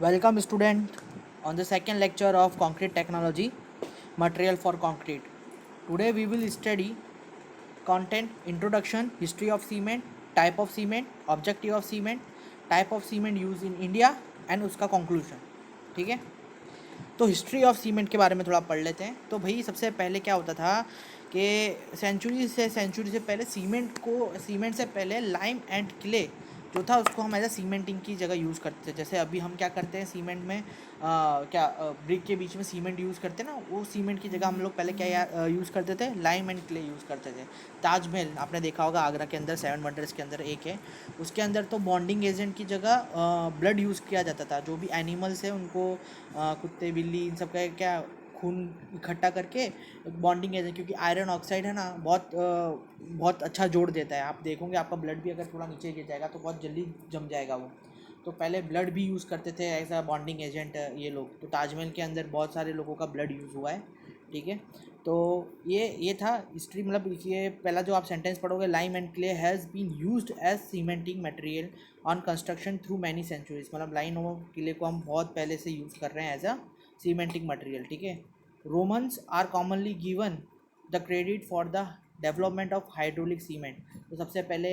Welcome student on the second lecture of concrete technology, material for concrete. Today we will study content, introduction, history of cement, type of cement, objective of cement, type of cement used in India and उसका conclusion. ठीक है, तो history of cement के बारे में थोड़ा पढ़ लेते हैं। तो भाई सबसे पहले क्या होता था कि सेंचुरी से पहले सीमेंट से पहले लाइम एंड क्ले जो था उसको हम एज अ सीमेंटिंग की जगह यूज़ करते थे। जैसे अभी हम क्या करते हैं सीमेंट में ब्रिक के बीच में सीमेंट यूज़ करते हैं ना, वो सीमेंट की जगह हम लोग पहले क्या यूज़ करते थे, लाइम एंड क्ले यूज़ करते थे। ताजमहल आपने देखा होगा, आगरा के अंदर 7 वंडर्स के अंदर एक है, उसके अंदर तो बॉन्डिंग एजेंट की जगह ब्लड यूज़ किया जाता था। जो भी एनिमल्स है उनको कुत्ते बिल्ली इन सब का क्या खून इकट्ठा करके बॉन्डिंग एजेंट, क्योंकि आयरन ऑक्साइड है ना बहुत अच्छा जोड़ देता है। आप देखोगे आपका ब्लड भी अगर थोड़ा नीचे गिर जाएगा तो बहुत जल्दी जम जाएगा वो। तो पहले ब्लड भी यूज़ करते थे एज अ बॉन्डिंग एजेंट ये लोग। तो ताजमहल के अंदर बहुत सारे लोगों का ब्लड यूज़ हुआ है। ठीक है, तो ये था हिस्ट्री। मतलब ये पहला जो आप सेंटेंस पढ़ोगे, lime and clay has been used as cementing material on construction through many centuries. मतलब लाइन और किले को हम बहुत पहले से यूज़ कर रहे हैं एज अ सीमेंटिंग मटेरियल। ठीक है, Romans are commonly given the credit for the development of hydraulic cement. तो सबसे पहले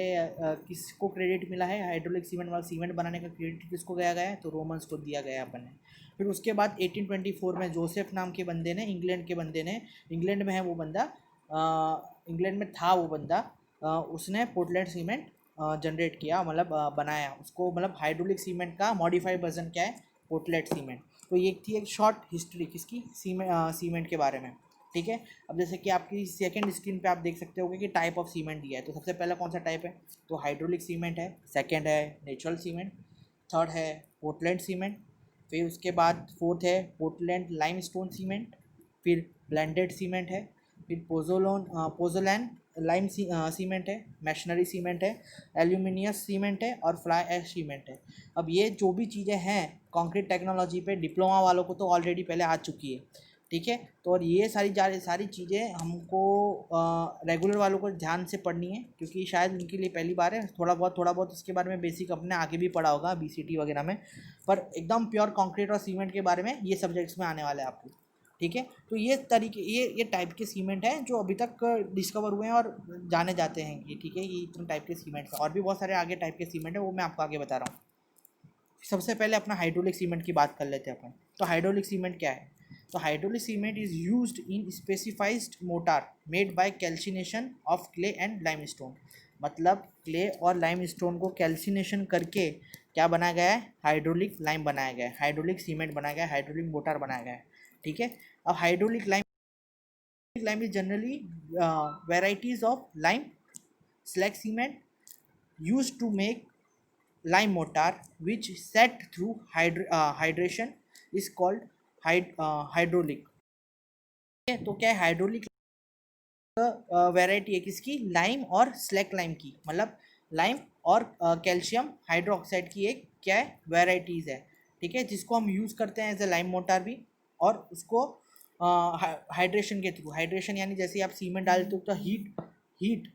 किसको क्रेडिट मिला है हाइड्रोलिक सीमेंट, मतलब सीमेंट बनाने का क्रेडिट किसको गया गया है, तो रोमन्स को दिया गया है अपन ने। फिर उसके बाद 1824 में जोसेफ नाम के बंदे ने, इंग्लैंड के बंदे ने, इंग्लैंड में है वो बंदा, इंग्लैंड में था वो बंदा, उसने पोर्टलैंड सीमेंट जनरेट किया, मतलब बनाया उसको। मतलब हाइड्रोलिक सीमेंट का मॉडिफाइड वर्जन क्या है, पोर्टलैंड सीमेंट। तो ये थी एक शॉर्ट हिस्ट्री किसकी, सीमेंट के बारे में। ठीक है, अब जैसे कि आपकी सेकंड स्क्रीन पे आप देख सकते होगे कि टाइप ऑफ सीमेंट दिया है। तो सबसे पहला कौन सा टाइप है, तो हाइड्रोलिक सीमेंट है, सेकंड है नेचुरल सीमेंट, थर्ड है पोर्टलैंड सीमेंट, फिर उसके बाद फोर्थ है पोर्टलैंड लाइमस्टोन सीमेंट, फिर ब्लेंडेड सीमेंट है, फिर पोजोलैन लाइम सीमेंट है, मैशनरी सीमेंट है, एल्यूमिनियस सीमेंट है और फ्लाई ऐश सीमेंट है। अब ये जो भी चीज़ें हैं कंक्रीट टेक्नोलॉजी पे डिप्लोमा वालों को तो ऑलरेडी पहले आ चुकी है। ठीक है, तो और ये सारी चीज़ें हमको रेगुलर वालों को ध्यान से पढ़नी है, क्योंकि शायद उनके लिए पहली बार है। थोड़ा बहुत इसके बारे में बेसिक अपने आगे भी पढ़ा होगा बीसीटी वगैरह में, पर एकदम प्योर कंक्रीट और सीमेंट के बारे में ये सब्जेक्ट्स में आने वाले हैं आपको। ठीक है, तो ये टाइप के सीमेंट हैं जो अभी तक डिस्कवर हुए हैं और जाने जाते हैं कि ठीक है ये इतने टाइप के सीमेंट हैं। और भी बहुत सारे आगे टाइप के सीमेंट है, वो मैं आपको आगे बता रहा हूँ। सबसे पहले अपना हाइड्रोलिक सीमेंट की बात कर लेते हैं अपन। तो हाइड्रोलिक सीमेंट क्या है, तो hydraulic cement is used in specified mortar made by calcination of clay and limestone. मतलब क्ले और लाइमस्टोन को कैल्सिनेशन करके क्या बनाया गया है, हाइड्रोलिक लाइम बनाया गया है, हाइड्रोलिक सीमेंट बनाया गया है, हाइड्रोलिक मोटार बनाया गया है। ठीक है, अब hydraulic lime is generally varieties of lime slag cement used to make lime mortar which set through hydration is called hydraulic। तो क्या है हाइड्रोलिक वैरायटी है किसकी, लाइम और स्लैक लाइम की। मतलब लाइम और कैल्शियम हाइड्रोक्साइड की एक क्या है, वैरायटीज़ है। ठीक है, जिसको हम यूज़ करते हैं एज ए लाइम मोटार भी, और उसको हाइड्रेशन के थ्रू, हाइड्रेशन यानी जैसे आप सीमेंट डालते हो तो हीट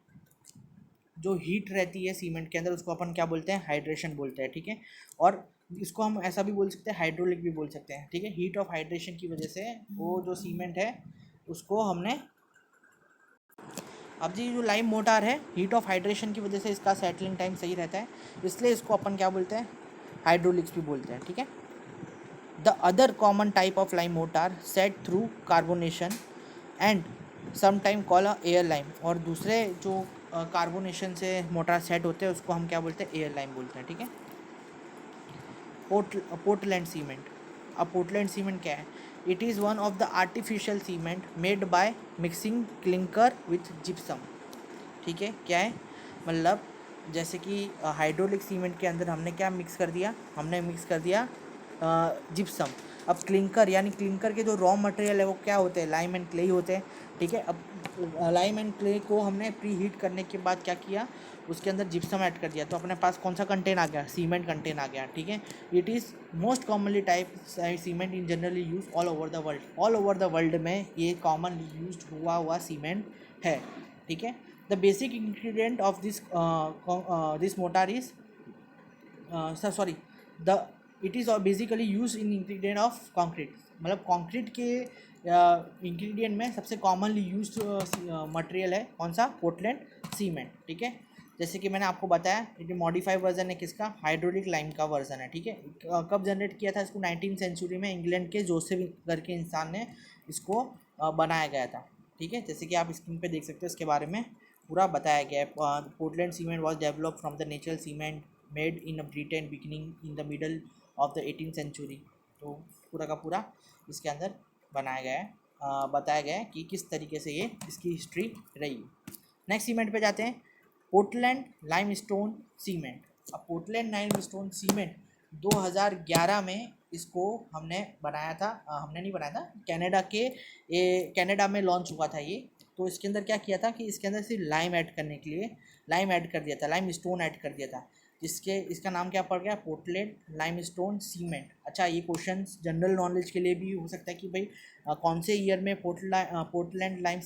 जो हीट रहती है सीमेंट के अंदर उसको अपन क्या बोलते हैं, हाइड्रेशन बोलते हैं। ठीक है, और इसको हम ऐसा भी बोल सकते हैं, हाइड्रोलिक भी बोल सकते हैं। ठीक है, हीट ऑफ हाइड्रेशन की वजह से वो जो सीमेंट है उसको हमने, अब जी जो लाइम मोटार है हीट ऑफ हाइड्रेशन की वजह से इसका सेटलिंग टाइम सही रहता है, इसलिए इसको अपन क्या बोलते हैं, हाइड्रोलिक्स भी बोलते हैं। ठीक है, the other common type of lime motor set through carbonation and sometime call a air lime. और दूसरे जो कार्बोनेशन से मोटार सेट होते हैं उसको हम क्या बोलते हैं, एयर लाइम बोलते हैं। ठीक है, पोर्टलैंड सीमेंट। अब पोर्टलैंड सीमेंट क्या है, it is one of the artificial cement made by mixing clinker with gypsum. ठीक है, क्या है, मतलब जैसे कि हाइड्रोलिक सीमेंट के अंदर हमने क्या मिक्स कर दिया, हमने मिक्स कर दिया जिप्सम। अब क्लिंकर यानी क्लिंकर के जो रॉ मटेरियल है वो क्या होते हैं, लाइम एंड क्ले ही होते हैं। ठीक है, अब लाइम एंड क्ले को हमने प्री हीट करने के बाद क्या किया, उसके अंदर जिप्सम ऐड कर दिया, तो अपने पास कौन सा कंटेन आ गया, सीमेंट कंटेन आ गया। ठीक है, it is most commonly type cement in generally use all over the world. All over the world में ये कॉमन यूज हुआ सीमेंट है। ठीक है, the basic ingredient of this mortar is sorry, the it is basically use in ingredient of concrete, मतलब concrete के ingredient में सबसे कॉमनली यूज मटेरियल है कौन सा, पोर्टलैंड सीमेंट। ठीक है, जैसे कि मैंने आपको बताया ये मॉडिफाइड वर्जन है किसका, हाइड्रोलिक लाइम का वर्जन है। ठीक है, कब जनरेट किया था इसको, 19th सेंचुरी में इंग्लैंड के जोसेफ करके इंसान ने इसको बनाया गया था। ठीक है, जैसे कि आप स्क्रीन पे देख सकते हो इसके बारे में पूरा बताया गया है। Portland cement was develop from the natural cement made in Britain beginning in the middle of the 18th century. तो पूरा का पूरा इसके अंदर बनाया गया है, बताया गया है कि किस तरीके से ये इसकी हिस्ट्री रही। नेक्स्ट सीमेंट पे जाते हैं, पोर्टलैंड लाइमस्टोन सीमेंट। अब पोर्टलैंड लाइमस्टोन सीमेंट 2011 में इसको हमने बनाया था, हमने नहीं बनाया था, कनाडा में लॉन्च हुआ था ये। तो इसके अंदर क्या किया था कि इसके अंदर सिर्फ लाइम ऐड करने के लिए लाइम ऐड कर दिया था, लाइम स्टोन ऐड कर दिया था, जिसके इसका नाम क्या पड़ गया, पोर्टलैंड लाइमस्टोन सीमेंट। अच्छा, ये क्वेश्चन जनरल नॉलेज के लिए भी हो सकता है कि भाई कौन से ईयर में Portland lime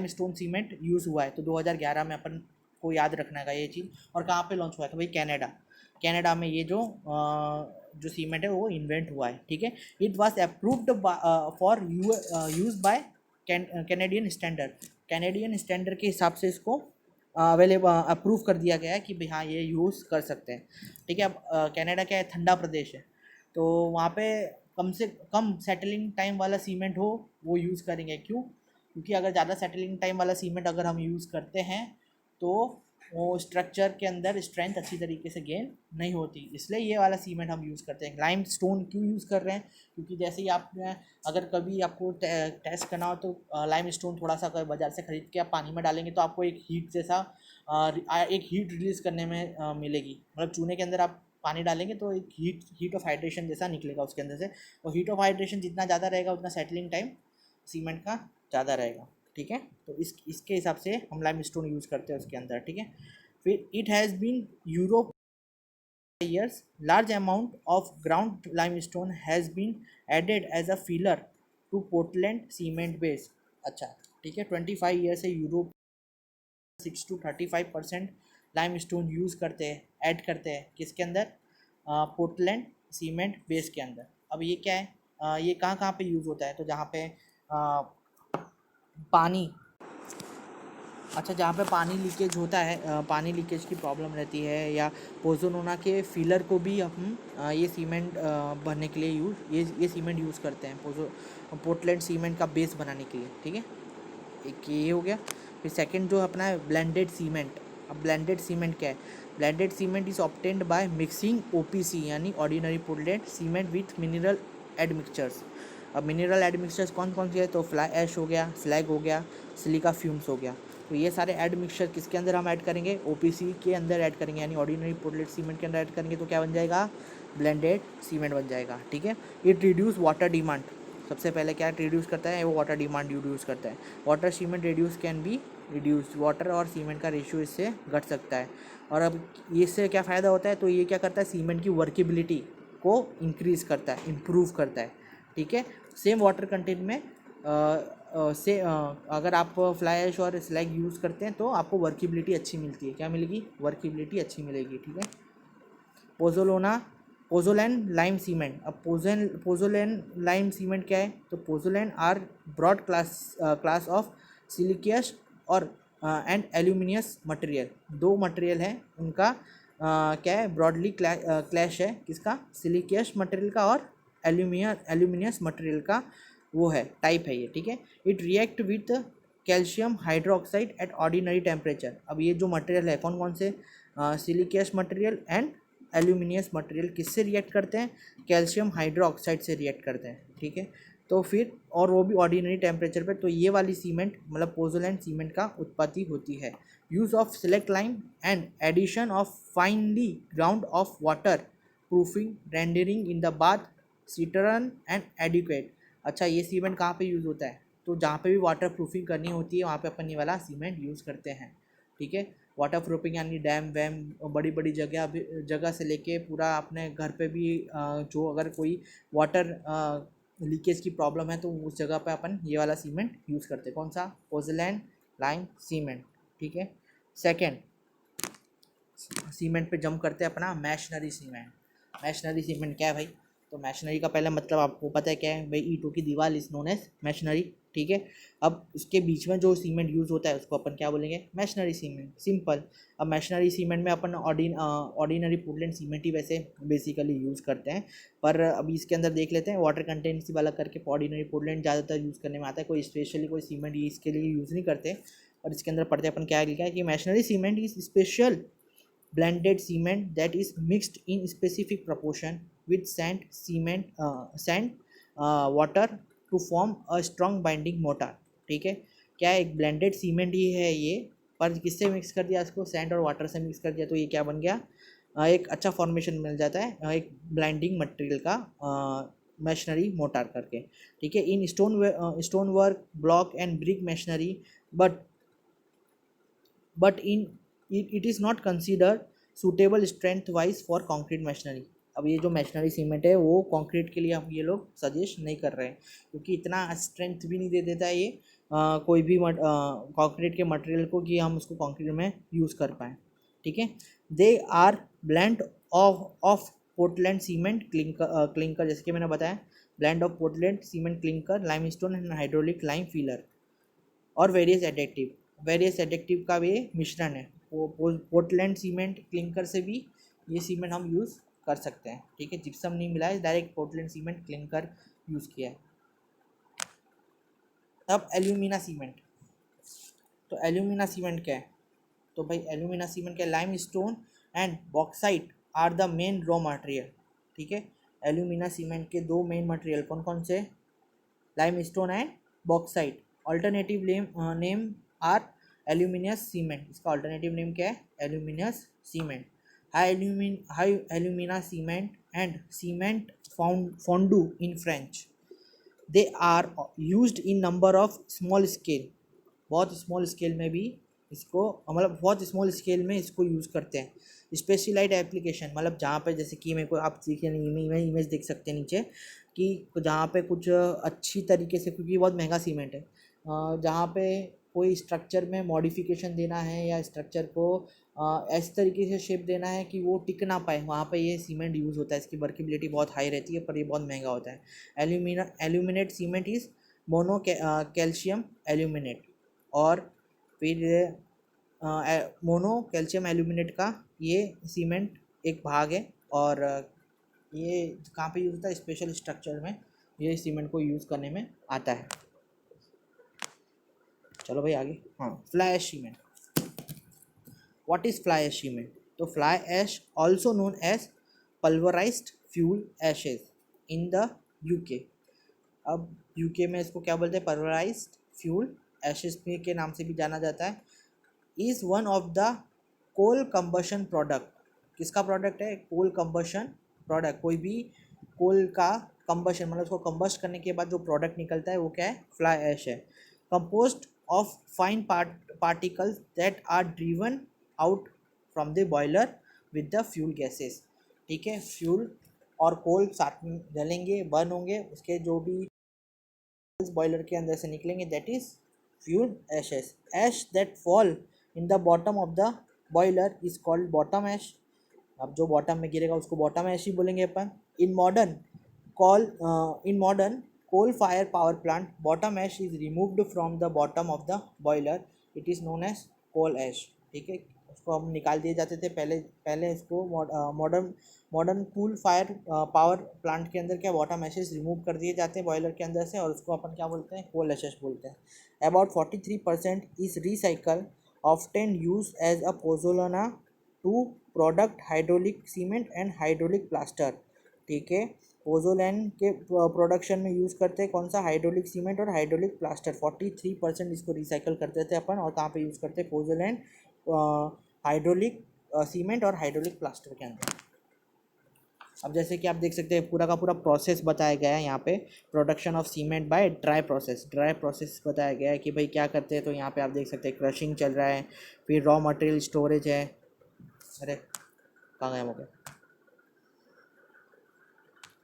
stone cement use हुआ है। तो 2011 में अपन को याद रखना है ये चीज़। और कहाँ पे लॉन्च हुआ था भाई, कनाडा में ये जो सीमेंट है वो इन्वेंट हुआ है। ठीक है, it was approved for use by Canadian standard के हिसाब से इसको अवेलेबल अप्रूव कर दिया गया है कि भाई हाँ ये यूज़ कर सकते हैं। ठीक है, अब कनाडा क्या है, ठंडा प्रदेश है, तो वहाँ पे कम से कम सेटलिंग टाइम वाला सीमेंट हो वो यूज़ करेंगे। क्यों, क्योंकि अगर ज़्यादा सेटलिंग टाइम वाला सीमेंट अगर हम यूज़ करते हैं तो वो स्ट्रक्चर के अंदर स्ट्रेंथ अच्छी तरीके से गेन नहीं होती, इसलिए ये वाला सीमेंट हम यूज़ करते हैं। लाइम स्टोन क्यों यूज़ कर रहे हैं, क्योंकि जैसे ही आपने अगर कभी आपको टेस्ट करना हो तो लाइम स्टोन थोड़ा सा अगर बाज़ार से ख़रीद के आप पानी में डालेंगे तो आपको एक हीट जैसा एक हीट रिलीज़ करने में मिलेगी। मतलब चूने के अंदर आप पानी डालेंगे तो एक हीट ऑफ हाइड्रेशन जैसा निकलेगा उसके अंदर से, और हीट ऑफ हाइड्रेशन जितना ज़्यादा रहेगा उतना सेटलिंग टाइम सीमेंट का ज़्यादा रहेगा। ठीक है, तो इसके हिसाब से हम लाइम स्टोन यूज़ करते हैं उसके अंदर। ठीक है, फिर it has bean Europe years large amount of ground limestone has been added as a filler to Portland cement base। अच्छा, ठीक है, 25 ईयर से Europe 6 to 35% lime stone use करते हैं, ऐड करते हैं किसके अंदर, पोर्टलैंड सीमेंट बेस के अंदर। अब ये क्या है, ये कहाँ कहाँ पे यूज़ होता है, तो जहाँ पे पानी, अच्छा जहाँ पे पानी लीकेज होता है, पानी लीकेज की प्रॉब्लम रहती है, या पोज़ोनोना के फिलर को भी हम ये सीमेंट भरने के लिए ये सीमेंट यूज़ करते हैं पोर्टलैंड सीमेंट का बेस बनाने के लिए। ठीक है, एक ये हो गया। फिर सेकंड जो अपना है ब्लेंडेड सीमेंट। अब ब्लेंडेड सीमेंट क्या है, blended cement is obtained by mixing OPC यानी ordinary Portland cement with mineral admixtures. अब मिनरल एडमिक्सचर्स कौन कौन से है, तो फ्लाई ऐश हो गया, स्लैग हो गया, सिलिका फ्यूम्स हो गया। तो ये सारे ऐड मिक्सचर किसके अंदर हम ऐड करेंगे, OPC के अंदर ऐड करेंगे, यानी ऑर्डिनरी पोर्टलैंड सीमेंट के अंदर ऐड करेंगे, तो क्या बन जाएगा, ब्लेंडेड सीमेंट बन जाएगा। ठीक है, इट रिड्यूस वाटर डिमांड, सबसे पहले क्या रिड्यूस करता है, वो वाटर डिमांड रिड्यूस करता है। Water cement reduce can be reduce, water और सीमेंट का रेशियो इससे घट सकता है। और अब इससे क्या फ़ायदा होता है, तो ये क्या करता है, सीमेंट की वर्केबिलिटी को इंक्रीज़ करता है, इम्प्रूव करता है। ठीक है, सेम वाटर कंटेंट में अगर आप फ्लाई ऐश और स्लैग यूज़ करते हैं तो आपको वर्केबिलिटी अच्छी मिलती है, क्या मिलेगी, वर्केबिलिटी अच्छी मिलेगी। ठीक है, पोजोलैंड लाइम सीमेंट। अब पोजोलैंड लाइम सीमेंट क्या है, तो पोजोलैंड आर ब्रॉड क्लास ऑफ सिलिकियस और एंड एल्यूमिनियस मटेरियल। दो मटेरियल है उनका क्या है, ब्रॉडली क्लैश है किसका, सिलिकियस मटेरियल का और एल्यूमिनियस मटेरियल का वो है, टाइप है ये। ठीक है, it react with calcium hydroxide eight ordinary temperature. अब ये जो मटेरियल है कौन कौन से, सिलिकियस मटेरियल एंड एल्यूमिनियस मटेरियल किससे रिएक्ट करते हैं, कैल्शियम हाइड्रोक्साइड से रिएक्ट करते हैं। ठीक है, तो फिर और वो भी ऑर्डिनरी टेम्परेचर पे, तो ये वाली सीमेंट मतलब पोजोलैंड सीमेंट का उत्पत्ति होती है। Use of select lime and addition of finally ground of waterproofing rendering in the bath cistern and adequate. अच्छा, ये सीमेंट कहाँ पे यूज़ होता है, तो जहाँ पे भी वाटर प्रूफिंग करनी होती है वहाँ पे अपन ये वाला सीमेंट यूज़ करते हैं। ठीक है, वाटर प्रूफिंग यानी डैम वैम बड़ी बड़ी जगह से लेके पूरा अपने घर पे भी जो अगर कोई वाटर लीकेज की प्रॉब्लम है तो उस जगह पे अपन ये वाला सीमेंट यूज़ करते हैं, कौन सा, पोजलैंड लाइम सीमेंट। ठीक है, सेकेंड सीमेंट पे जंप करते हैं अपना मैशनरी सीमेंट। मैशनरी सीमेंट क्या है भाई? तो मैशनरी का पहला मतलब आपको पता है क्या है भाई? ईंटों की दीवार इज नोन एज मैशनरी, ठीक है। अब उसके बीच में जो सीमेंट यूज़ होता है उसको अपन क्या बोलेंगे? Machinery cement, simple. अब मैशनरी सीमेंट में अपन ऑर्डिनरी पोर्टलैंड सीमेंट ही वैसे बेसिकली यूज़ करते हैं, पर अभी इसके अंदर देख लेते हैं वाटर कंटेंसी वाला करके ऑर्डिनरी पोर्टलैंड ज़्यादातर यूज़ करने में आता है, कोई स्पेशली कोई सीमेंट इसके लिए यूज़ नहीं करते। और इसके अंदर पढ़ते अपन क्या लिखा है कि machinery cement is special blended cement that is mixed in specific proportion with water to form a strong binding mortar, ठीक है। क्या है? एक ब्लेंडेड सीमेंट ही है ये, पर किससे मिक्स कर दिया इसको? सैंड और वाटर से मिक्स कर दिया, तो ये क्या बन गया? एक अच्छा फॉर्मेशन मिल जाता है एक ब्लाइंडिंग मटेरियल का मैशनरी मोटार करके, ठीक है। In stone work block and brick machinery, but in it is not considered suitable strength wise for concrete machinery। अब ये जो मैशनरी सीमेंट है वो कंक्रीट के लिए हम ये लोग सजेस्ट नहीं कर रहे हैं, क्योंकि इतना स्ट्रेंथ भी नहीं दे देता है ये कोई भी कंक्रीट के मटेरियल को कि हम उसको कंक्रीट में यूज़ कर पाएँ, ठीक है। They are blend of Portland cement clinker, जैसे कि मैंने बताया, blend of Portland cement clinker limestone and hydraulic lime filler और वेरियस एडिक्टिव का भी मिश्रण है। पोर्टलैंड सीमेंट क्लिंकर से भी ये सीमेंट हम यूज़ कर सकते हैं, ठीक है। जिप्सम नहीं मिला है, direct Portland cement clinker use किया है। अब एल्यूमिना सीमेंट, तो एल्यूमिना सीमेंट क्या है? तो भाई एल्यूमिना सीमेंट क्या? Lime stone and bauxite are the main raw material, ठीक है। एल्यूमिना सीमेंट के दो मेन मटेरियल कौन कौन से? Lime stone and bauxite. Alternative name are aluminous cement, इसका ऑल्टरनेटिव नेम क्या है? Aluminous cement. High alumina cement and cement fondu in French, they are used in number of small scale, बहुत small scale में भी इसको मतलब बहुत small scale में इसको यूज़ करते हैं। स्पेशलाइज्ड एप्लीकेशन मतलब जहाँ पे जैसे कि मेरे को आप देखिए इमेज देख सकते हैं नीचे कि जहाँ पे कुछ अच्छी तरीके से, क्योंकि बहुत महंगा सीमेंट है, जहाँ पे कोई स्ट्रक्चर में मॉडिफिकेशन देना है या स्ट्रक्चर को ऐसे तरीके से शेप देना है कि वो टिक ना पाए, वहाँ पे ये सीमेंट यूज़ होता है। इसकी वर्केबिलिटी बहुत हाई रहती है, पर ये बहुत महंगा होता है। Aluminate cement is mono calcium aluminate, और फिर मोनो कैल्शियम एल्यूमिनेट का ये सीमेंट एक भाग है, और ये कहाँ पे यूज़ होता है? स्पेशल स्ट्रक्चर में ये सीमेंट को यूज़ करने में आता है। चलो भाई आगे। हाँ, fly ash cement. What is fly ash cement? तो fly ash also known as pulverised fuel ashes in the UK. अब यूके में इसको क्या बोलते हैं? पल्वराइज्ड फ्यूल एशेज के नाम से भी जाना जाता है। Is one of the coal combustion product. किसका प्रोडक्ट है? Coal combustion product. कोई भी कोल का कंबशन मतलब उसको कंबस्ट करने के बाद जो प्रोडक्ट निकलता है वो क्या है? फ्लाई ऐश है। Composed of fine particles that are driven out from the boiler with the fuel gases, ठीक है। फ्यूल और कोल साथ में जलेंगे, बर्न होंगे, उसके जो भी बॉयलर के अंदर से निकलेंगे that is fuel ashes. Ash that fall in the bottom of the boiler is called bottom ash. अब जो बॉटम में गिरेगा उसको बॉटम एश ही बोलेंगे अपन। In modern coal fire power plant bottom ash is removed from the bottom of the boiler, it is known as coal ash, ठीक है। उसको हम निकाल दिए जाते थे पहले इसको modern cool fire power plant के अंदर क्या बॉटम एशेस रिमूव कर दिए जाते हैं बॉयलर के अंदर से, और उसको अपन क्या बोलते हैं? कोल एशेस बोलते हैं। About 43% is recycle, often use as a pozzolana to product hydraulic cement and hydraulic plaster, ठीक है। पोजोलैन के प्रोडक्शन में यूज़ करते हैं कौन सा? हाइड्रोलिक सीमेंट और हाइड्रोलिक प्लास्टर। 43% इसको रिसाइकल करते थे अपन, और कहाँ पे यूज़ करते हैं? पोजोलैन हाइड्रोलिक सीमेंट और हाइड्रोलिक प्लास्टर के अंदर। अब जैसे कि आप देख सकते हैं पूरा का पूरा प्रोसेस बताया गया है यहाँ पे, production of cement by dry process बताया गया है कि भाई क्या करते हैं। तो यहाँ पे आप देख सकते हैं क्रशिंग चल रहा है, फिर रॉ मटेरियल स्टोरेज है। अरे कहाँ गया मुझे?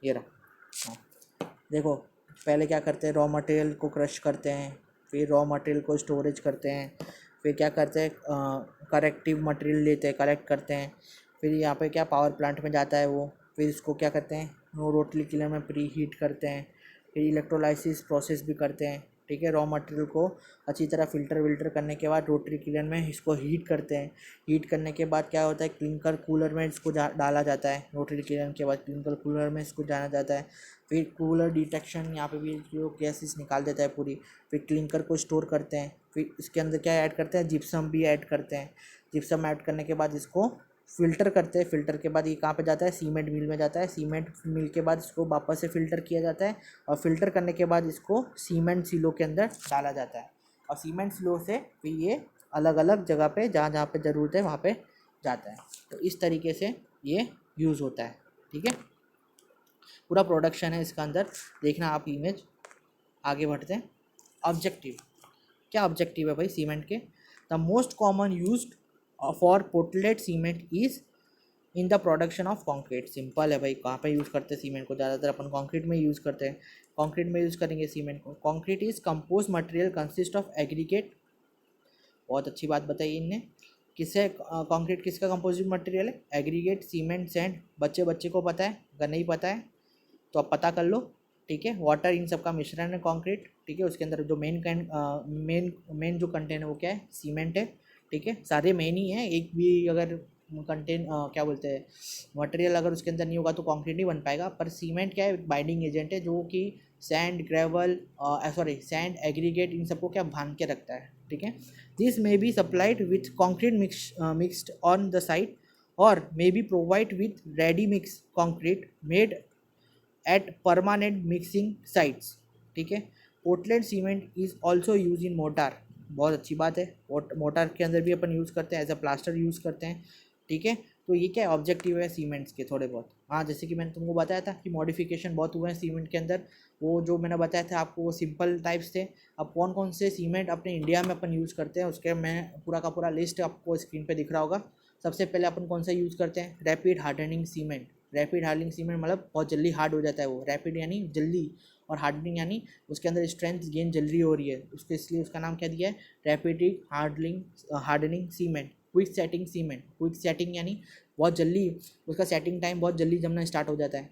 ये रहा। हाँ देखो, पहले क्या करते हैं? रॉ मटेरियल को क्रश करते हैं, फिर रॉ मटेरियल को स्टोरेज करते हैं, फिर क्या करते हैं? करेक्टिव मटेरियल लेते हैं, कलेक्ट करते हैं, फिर यहाँ पे क्या पावर प्लांट में जाता है वो, फिर इसको क्या करते हैं, रोटरी किलर में प्री हीट करते हैं, फिर इलेक्ट्रोलाइसिस प्रोसेस भी करते हैं, ठीक है। रॉ मटेरियल को अच्छी तरह फ़िल्टर विल्टर करने के बाद रोटरी किलर में इसको हीट करते हैं। हीट करने के बाद क्या होता है, क्लिंकर कूलर में इसको डाला जाता है। रोटरी किलर के बाद क्लिंकर कूलर में इसको डाला जाता है। फिर कूलर डिटेक्शन, यहाँ पे भी जो गैसेस निकाल देता है पूरी। फिर क्लिंकर को स्टोर करते हैं। फिर इसके अंदर क्या ऐड करते हैं, जिप्सम भी ऐड करते हैं। जिप्सम ऐड करने के बाद इसको फ़िल्टर करते हैं। फ़िल्टर के बाद ये कहाँ पे जाता है, सीमेंट मिल में जाता है। सीमेंट मिल के बाद इसको वापस से फ़िल्टर किया जाता है, और फ़िल्टर करने के बाद इसको सीमेंट सिलो के अंदर डाला जाता है। और सीमेंट सिलो से फिर ये अलग अलग जगह पे जहाँ जहाँ पे ज़रूरत है वहाँ पे जाता है। तो इस तरीके से ये यूज़ होता है, ठीक है। पूरा प्रोडक्शन है इसका अंदर, देखना आप इमेज। आगे बढ़ते हैं। ऑब्जेक्टिव, क्या ऑब्जेक्टिव है भाई सीमेंट के। The most common used for port-led cement is in the production of concrete. Simple है भाई, कहाँ पे यूज़ करते हैं सीमेंट को, ज़्यादातर अपन कॉन्क्रीट में यूज़ करते हैं। कॉन्क्रीट में यूज़ करेंगे सीमेंट को। Concrete is compose material consist of aggregate, बहुत अच्छी बात बताई इनने। किससे कॉन्क्रीट किसका कंपोजिट मटेरियल है, एग्रीगेट, सीमेंट, सैंड। बच्चे को पता है, अगर नहीं पता है तो आप पता कर लो, ठीक है। वाटर इन सब का मिश्रण है कॉन्क्रीट, ठीक है। उसके अंदर जो मेन जो कंटेंट है वो क्या है, सीमेंट है, ठीक है। सारे मेन ही हैं, एक भी अगर कंटेंट क्या बोलते हैं मटेरियल अगर उसके अंदर नहीं होगा तो कंक्रीट नहीं बन पाएगा। पर सीमेंट क्या है, बाइंडिंग एजेंट है, जो कि सैंड, ग्रेवल, सैंड, एग्रीगेट, इन सबको क्या बांध के रखता है, ठीक है। This may be supplied with concrete mixed on the site, और may be provide with ready mix concrete made at permanent mixing sites, ठीक है। Portland cement is also use in mortar, बहुत अच्छी बात है। मोटार के अंदर भी अपन यूज़ करते हैं, एज अ प्लास्टर यूज़ करते हैं, ठीक है। तो ये क्या ऑब्जेक्टिव है सीमेंट्स के थोड़े बहुत। हाँ, जैसे कि मैंने तुमको बताया था कि मॉडिफिकेशन बहुत हुए हैं सीमेंट के अंदर, वो जो मैंने बताया था आपको वो सिंपल टाइप्स थे। अब कौन कौन से सीमेंट अपने इंडिया में अपन यूज़ करते हैं उसके मैं पूरा का पूरा लिस्ट आपको स्क्रीन पे दिख रहा होगा। सबसे पहले अपन कौन सा यूज़ करते हैं, rapid hardening cement. Rapid hardening cement मतलब बहुत जल्दी हार्ड हो जाता है वो, रैपिड यानी जल्दी, और हार्डनिंग यानी उसके अंदर स्ट्रेंथ गेन जल्दी हो रही है उसके, इसलिए उसका नाम क्या दिया है, rapid hardening cement. Quick setting cement, quick setting यानी बहुत जल्दी उसका सेटिंग टाइम बहुत जल्दी जमना स्टार्ट हो जाता है।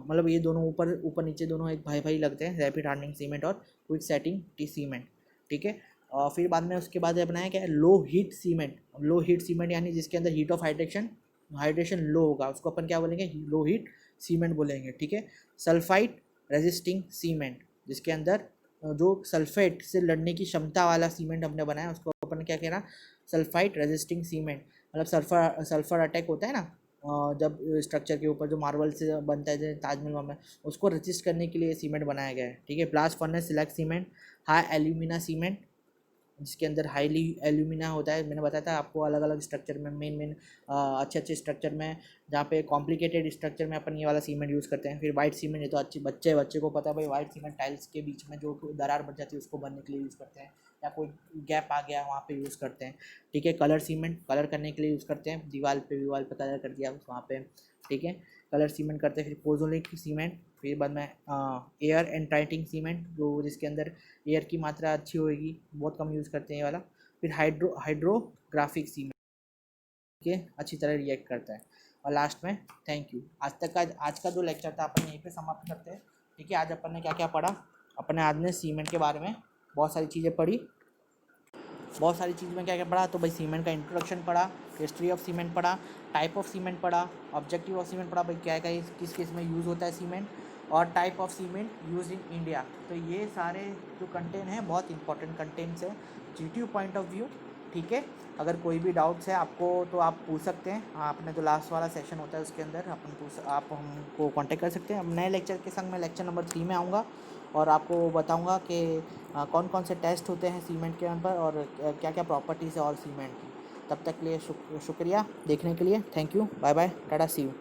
मतलब ये दोनों ऊपर ऊपर नीचे दोनों एक भाई भाई लगते हैं, रैपिड हार्डनिंग सीमेंट और क्विक सेटिंग टी सीमेंट, ठीक है। फिर बाद में उसके बाद अपनाया क्या है, low heat cement. Low heat cement यानी जिसके अंदर हीट ऑफ हाइड्रेशन लो होगा, उसको अपन क्या बोलेंगे, लो हीट सीमेंट बोलेंगे, ठीक है। सल्फाइड रेजिस्टिंग सीमेंट, जिसके अंदर जो सल्फेट से लड़ने की क्षमता वाला सीमेंट हमने बनाया उसको अपन क्या कहना, सल्फाइड रेजिस्टिंग सीमेंट। मतलब सल्फर अटैक होता है ना, जब स्ट्रक्चर के ऊपर जो मार्बल से बनता है ताजमहल में, उसको रजिस्ट करने के लिए सीमेंट बनाया गया है, ठीक है। Blast furnace select cement, high alumina cement, जिसके अंदर हाईली एल्यूमिना होता है। मैंने बताया था आपको अलग अलग स्ट्रक्चर में, मेन अच्छे स्ट्रक्चर में, जहाँ पे कॉम्प्लिकेटेड स्ट्रक्चर में अपन ये वाला सीमेंट यूज़ करते हैं। फिर वाइट सीमेंट, ये तो अच्छी बच्चे को पता है भाई, वाइट सीमेंट टाइल्स के बीच में जो दरार बच जाती है उसको भरने के लिए यूज़ करते हैं, या कोई गैप आ गया वहाँ पे यूज़ करते हैं, ठीक है। कलर सीमेंट, कलर करने के लिए यूज़ करते हैं, दीवार पे कलर कर दिया वहाँ पे, ठीक है, कलर सीमेंट करते हैं। फिर पोजोलिक सीमेंट, फिर बाद में एयर एंड टाइटिंग सीमेंट, जो जिसके अंदर एयर की मात्रा अच्छी होगी, बहुत कम यूज़ करते हैं ये वाला। फिर हाइड्रोग्राफिक सीमेंट, ठीक है, अच्छी तरह रिएक्ट करता है। और लास्ट में थैंक यू। आज का जो लेक्चर था अपन यहीं पे समाप्त करते हैं, ठीक है। आज अपन ने क्या क्या पढ़ा, अपने आज ने सीमेंट के बारे में बहुत सारी चीज़ें पढ़ी। बहुत सारी चीज़ में क्या क्या पढ़ा, तो भाई सीमेंट का इंट्रोडक्शन पढ़ा, हिस्ट्री ऑफ सीमेंट पढ़ा, टाइप ऑफ सीमेंट पढ़ा, ऑब्जेक्टिव ऑफ सीमेंट पढ़ा, भाई क्या क्या किस केस में यूज़ होता है सीमेंट, और type of cement use in India. तो ये सारे जो कंटेंट हैं बहुत इंपॉर्टेंट कंटेंट्स है जीटीयू पॉइंट ऑफ व्यू, ठीक है। अगर कोई भी डाउट्स है आपको तो आप पूछ सकते हैं, आपने जो लास्ट वाला सेशन होता है उसके अंदर आप हमको कांटेक्ट कर सकते हैं। अब नए लेक्चर के संग मैं लेक्चर नंबर 3 में आऊँगा और आपको बताऊँगा कि कौन कौन से टेस्ट होते हैं सीमेंट के ऊपर, और क्या क्या प्रॉपर्टीज़ है और सीमेंट की। तब तक के लिए शुक्रिया देखने के लिए, thank you, bye bye, tata, see you.